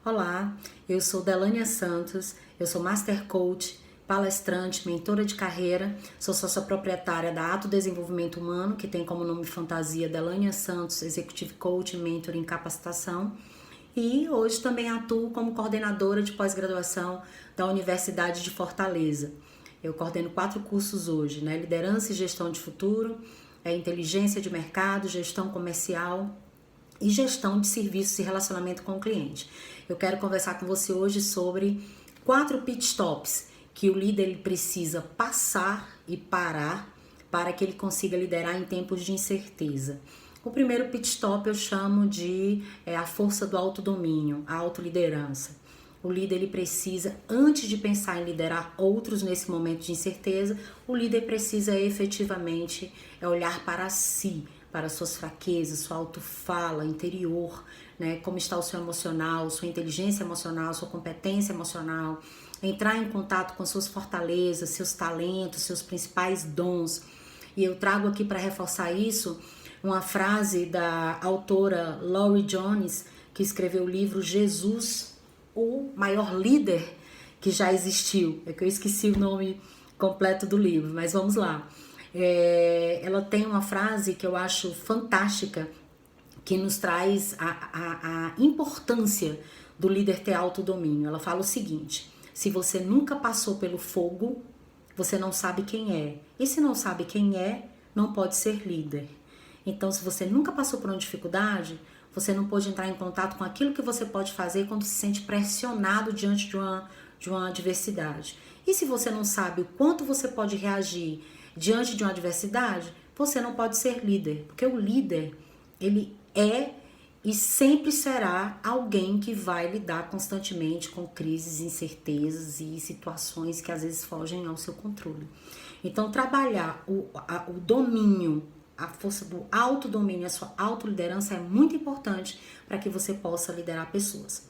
Olá, eu sou Delânia Santos, eu sou Master Coach, palestrante, mentora de carreira, sou sócia proprietária da Ato Desenvolvimento Humano, que tem como nome fantasia Delânia Santos, Executive Coach, Mentor em Capacitação, e hoje também atuo como coordenadora de pós-graduação da Universidade de Fortaleza. Eu coordeno 4 cursos hoje, né? Liderança e Gestão de Futuro, Inteligência de Mercado, Gestão Comercial e Gestão de Serviços e Relacionamento com o Cliente. Eu quero conversar com você hoje sobre 4 pit stops que o líder ele precisa passar e parar para que ele consiga liderar em tempos de incerteza. O primeiro pit stop eu chamo de a força do autodomínio, a autoliderança. O líder ele precisa, antes de pensar em liderar outros nesse momento de incerteza, o líder precisa efetivamente olhar para si, para suas fraquezas, sua autofala interior, né? Como está o seu emocional, sua inteligência emocional, sua competência emocional, entrar em contato com suas fortalezas, seus talentos, seus principais dons. E eu trago aqui para reforçar isso uma frase da autora Laurie Jones, que escreveu o livro Jesus, o maior líder que já existiu. É que eu esqueci o nome completo do livro, mas vamos lá. Ela tem uma frase que eu acho fantástica, que nos traz a importância do líder ter autodomínio. Ela fala o seguinte: se você nunca passou pelo fogo, você não sabe quem é. E se não sabe quem é, não pode ser líder. Então, se você nunca passou por uma dificuldade, você não pode entrar em contato com aquilo que você pode fazer quando se sente pressionado diante de uma adversidade. E se você não sabe o quanto você pode reagir diante de uma adversidade, você não pode ser líder. Porque o líder, ele é e sempre será alguém que vai lidar constantemente com crises, incertezas e situações que às vezes fogem ao seu controle. Então, trabalhar o domínio, a força do autodomínio, a sua autoliderança é muito importante para que você possa liderar pessoas.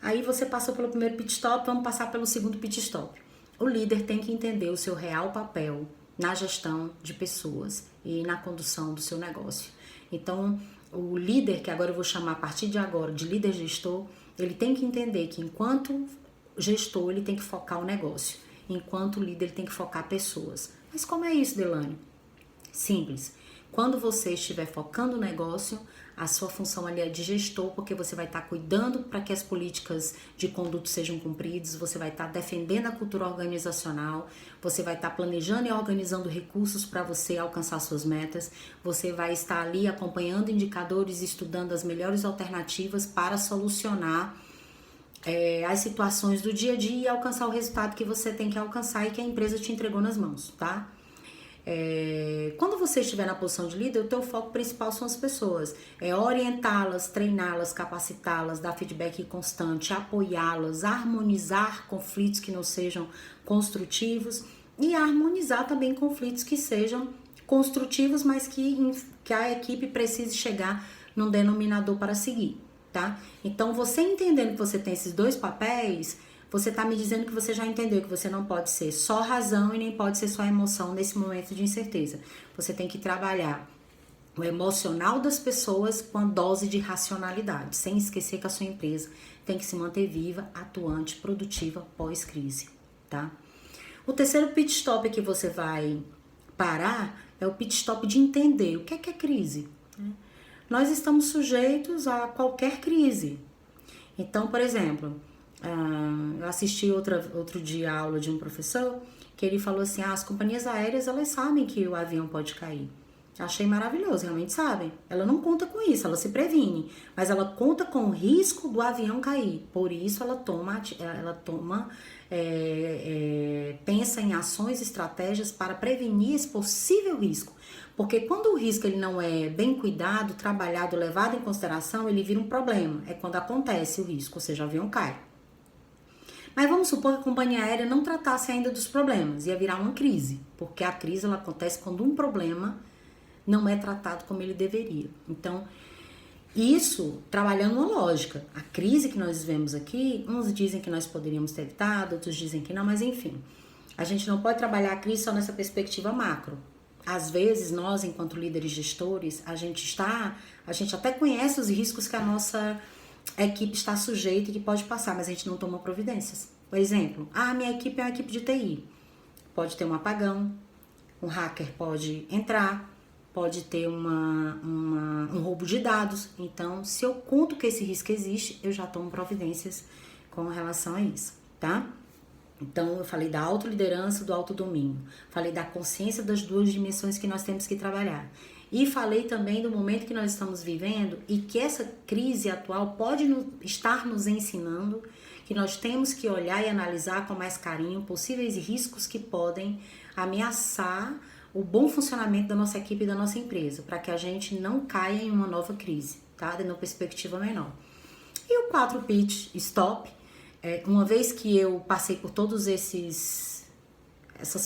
Aí você passou pelo primeiro pit stop, vamos passar pelo segundo pit stop. O líder tem que entender o seu real papel na gestão de pessoas e na condução do seu negócio. Então, o líder, que agora eu vou chamar a partir de agora de líder gestor, ele tem que entender que enquanto gestor ele tem que focar o negócio, enquanto líder ele tem que focar pessoas. Mas como é isso, Delane? Simples. Quando você estiver focando o negócio, a sua função ali é de gestor, porque você vai estar cuidando para que as políticas de conduta sejam cumpridas, você vai estar defendendo a cultura organizacional, você vai estar planejando e organizando recursos para você alcançar suas metas, você vai estar ali acompanhando indicadores e estudando as melhores alternativas para solucionar as situações do dia a dia e alcançar o resultado que você tem que alcançar e que a empresa te entregou nas mãos, tá? Quando você estiver na posição de líder, o teu foco principal são as pessoas, orientá-las, treiná-las, capacitá-las, dar feedback constante, apoiá-las, harmonizar conflitos que não sejam construtivos e harmonizar também conflitos que sejam construtivos, mas que a equipe precise chegar num denominador para seguir, tá? Então, você entendendo que você tem esses 2 papéis, você está me dizendo que você já entendeu que você não pode ser só razão e nem pode ser só emoção nesse momento de incerteza. Você tem que trabalhar o emocional das pessoas com a dose de racionalidade, sem esquecer que a sua empresa tem que se manter viva, atuante, produtiva pós-crise, tá? O terceiro pit stop que você vai parar é o pit stop de entender o que é crise. Nós estamos sujeitos a qualquer crise. Então, por exemplo, eu assisti outro dia a aula de um professor que ele falou assim: as companhias aéreas elas sabem que o avião pode cair. Achei maravilhoso, realmente sabem. Ela não conta com isso, ela se previne, mas ela conta com o risco do avião cair. Por isso ela pensa em ações e estratégias para prevenir esse possível risco. Porque quando o risco ele não é bem cuidado, trabalhado, levado em consideração, ele vira um problema. É quando acontece o risco, ou seja, o avião cai. Mas vamos supor que a companhia aérea não tratasse ainda dos problemas, ia virar uma crise, porque a crise ela acontece quando um problema não é tratado como ele deveria. Então, isso trabalhando uma lógica. A crise que nós vivemos aqui, uns dizem que nós poderíamos ter evitado, outros dizem que não, mas enfim. A gente não pode trabalhar a crise só nessa perspectiva macro. Às vezes, nós, enquanto líderes gestores, a gente até conhece os riscos que a nossa a equipe está sujeita e que pode passar, mas a gente não toma providências. Por exemplo, minha equipe é uma equipe de TI. Pode ter um apagão, um hacker pode entrar, pode ter um roubo de dados. Então, se eu conto que esse risco existe, eu já tomo providências com relação a isso, tá? Então, eu falei da autoliderança, do autodomínio. Falei da consciência das duas dimensões que nós temos que trabalhar. E falei também do momento que nós estamos vivendo e que essa crise atual pode estar nos ensinando que nós temos que olhar e analisar com mais carinho possíveis riscos que podem ameaçar o bom funcionamento da nossa equipe e da nossa empresa, para que a gente não caia em uma nova crise, tá? De uma perspectiva menor. E o 4 pitch stop, uma vez que eu passei por todos essas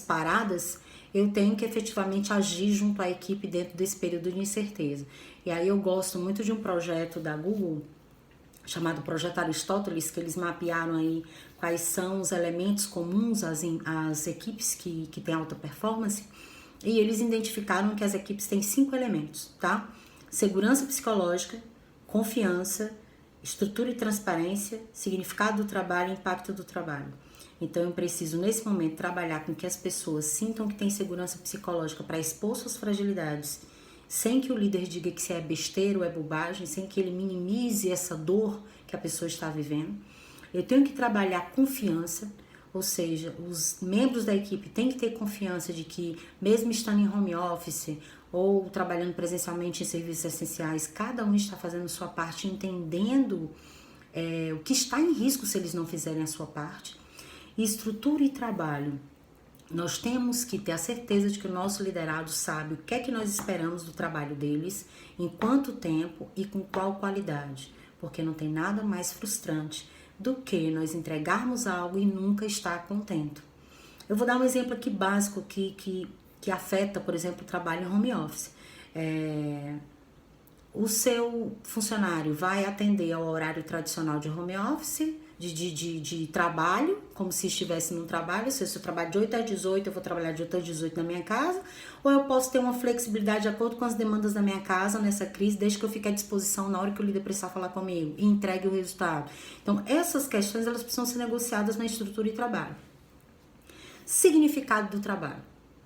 paradas, eu tenho que efetivamente agir junto à equipe dentro desse período de incerteza. E aí eu gosto muito de um projeto da Google, chamado Projeto Aristóteles, que eles mapearam aí quais são os elementos comuns às equipes que têm alta performance, e eles identificaram que as equipes têm 5 elementos, tá? Segurança psicológica, confiança, estrutura e transparência, significado do trabalho e impacto do trabalho. Então eu preciso nesse momento trabalhar com que as pessoas sintam que têm segurança psicológica para expor suas fragilidades, sem que o líder diga que isso é besteira ou é bobagem, sem que ele minimize essa dor que a pessoa está vivendo. Eu tenho que trabalhar confiança, ou seja, os membros da equipe têm que ter confiança de que, mesmo estando em home office ou trabalhando presencialmente em serviços essenciais, cada um está fazendo sua parte, entendendo o que está em risco se eles não fizerem a sua parte. E estrutura e trabalho. Nós temos que ter a certeza de que o nosso liderado sabe o que é que nós esperamos do trabalho deles, em quanto tempo e com qual qualidade, porque não tem nada mais frustrante do que nós entregarmos algo e nunca estar contente. Eu vou dar um exemplo aqui básico que afeta, por exemplo, o trabalho em home office. O seu funcionário vai atender ao horário tradicional de home office, de trabalho, como se estivesse num trabalho. Se eu trabalho de 8 às 18, eu vou trabalhar de 8 às 18 na minha casa, ou eu posso ter uma flexibilidade de acordo com as demandas da minha casa nessa crise, desde que eu fique à disposição na hora que o líder precisar falar comigo e entregue o resultado. Então, essas questões elas precisam ser negociadas na estrutura e trabalho. Significado do trabalho.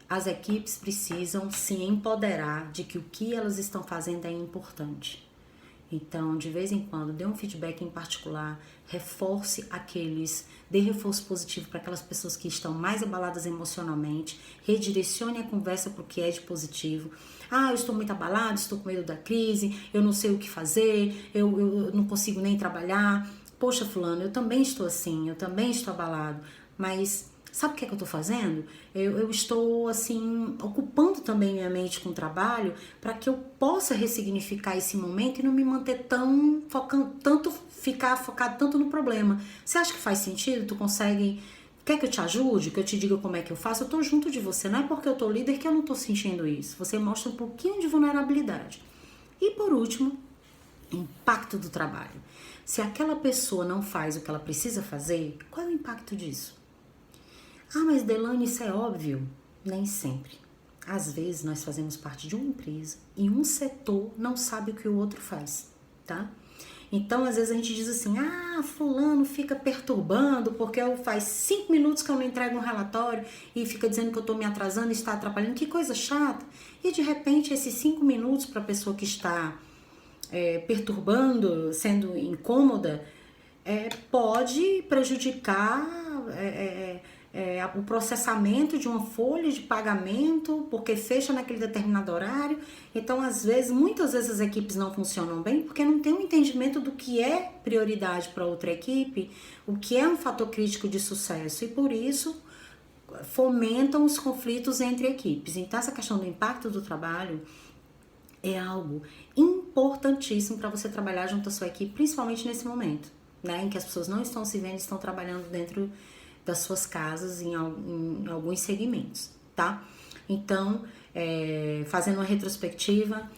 As equipes precisam se empoderar de que o que elas estão fazendo é importante. Então, de vez em quando, dê um feedback em particular, dê reforço positivo para aquelas pessoas que estão mais abaladas emocionalmente, redirecione a conversa para o que é de positivo. Eu estou muito abalado, estou com medo da crise, eu não sei o que fazer, eu não consigo nem trabalhar. Poxa, fulano, eu também estou assim, eu também estou abalado, mas sabe o que é que eu estou fazendo? Eu estou, assim, ocupando também minha mente com o trabalho para que eu possa ressignificar esse momento e não me manter ficar focado tanto no problema. Você acha que faz sentido? Tu consegue... Quer que eu te ajude? Que eu te diga como é que eu faço? Eu estou junto de você. Não é porque eu estou líder que eu não estou sentindo isso. Você mostra um pouquinho de vulnerabilidade. E por último, impacto do trabalho. Se aquela pessoa não faz o que ela precisa fazer, qual é o impacto disso? Mas Delane, isso é óbvio. Nem sempre. Às vezes nós fazemos parte de uma empresa e um setor não sabe o que o outro faz, tá? Então, às vezes a gente diz assim, fulano fica perturbando porque faz 5 minutos que eu não entrego um relatório e fica dizendo que eu estou me atrasando e está atrapalhando, que coisa chata. E de repente esses 5 minutos para a pessoa que está perturbando, sendo incômoda, pode prejudicar o processamento de uma folha de pagamento, porque fecha naquele determinado horário. Então, muitas vezes as equipes não funcionam bem porque não tem um entendimento do que é prioridade para outra equipe, o que é um fator crítico de sucesso, e por isso fomentam os conflitos entre equipes. Então, essa questão do impacto do trabalho é algo importantíssimo para você trabalhar junto à sua equipe, principalmente nesse momento, né, em que as pessoas não estão se vendo, estão trabalhando dentro das suas casas em alguns segmentos, tá? Então, fazendo uma retrospectiva,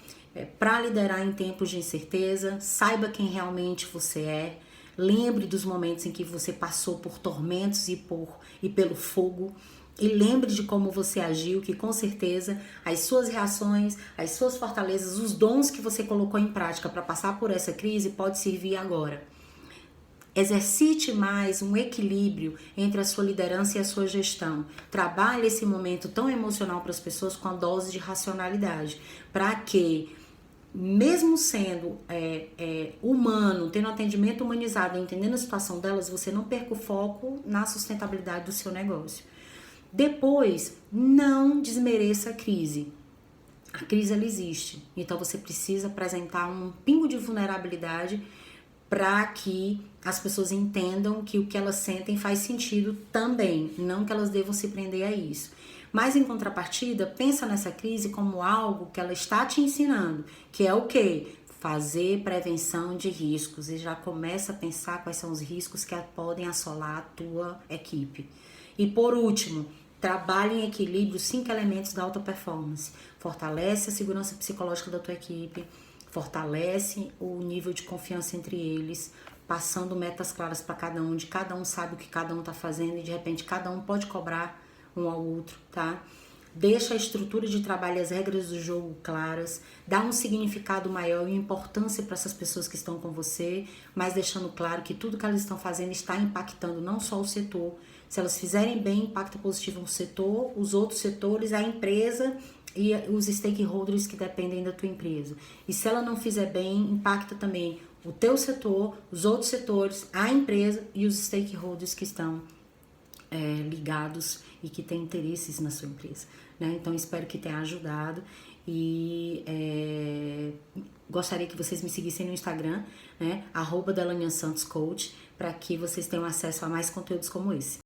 para liderar em tempos de incerteza, saiba quem realmente você é, lembre dos momentos em que você passou por tormentos e pelo fogo, E lembre de como você agiu, que com certeza as suas reações, as suas fortalezas, os dons que você colocou em prática para passar por essa crise pode servir agora. Exercite mais um equilíbrio entre a sua liderança e a sua gestão. Trabalhe esse momento tão emocional para as pessoas com a dose de racionalidade, para que, mesmo sendo humano, tendo atendimento humanizado, entendendo a situação delas, você não perca o foco na sustentabilidade do seu negócio. Depois, não desmereça a crise. A crise, ela existe, então você precisa apresentar um pingo de vulnerabilidade para que as pessoas entendam que o que elas sentem faz sentido também, não que elas devam se prender a isso. Mas em contrapartida, pensa nessa crise como algo que ela está te ensinando, que é o quê? Fazer prevenção de riscos, e já começa a pensar quais são os riscos que podem assolar a tua equipe. E por último, trabalhe em equilíbrio 5 elementos da alta performance. Fortalece a segurança psicológica da tua equipe, fortalece o nível de confiança entre eles, passando metas claras para cada um, de cada um sabe o que cada um está fazendo e de repente cada um pode cobrar um ao outro, tá? Deixa a estrutura de trabalho e as regras do jogo claras, dá um significado maior e importância para essas pessoas que estão com você, mas deixando claro que tudo que elas estão fazendo está impactando não só o setor. Se elas fizerem bem, impacta positivo no setor, os outros setores, a empresa e os stakeholders que dependem da tua empresa. E se ela não fizer bem, impacta também o teu setor, os outros setores, a empresa e os stakeholders que estão ligados e que têm interesses na sua empresa, né? Então, espero que tenha ajudado e gostaria que vocês me seguissem no Instagram, né? @DelaniaSantosCoach, para que vocês tenham acesso a mais conteúdos como esse.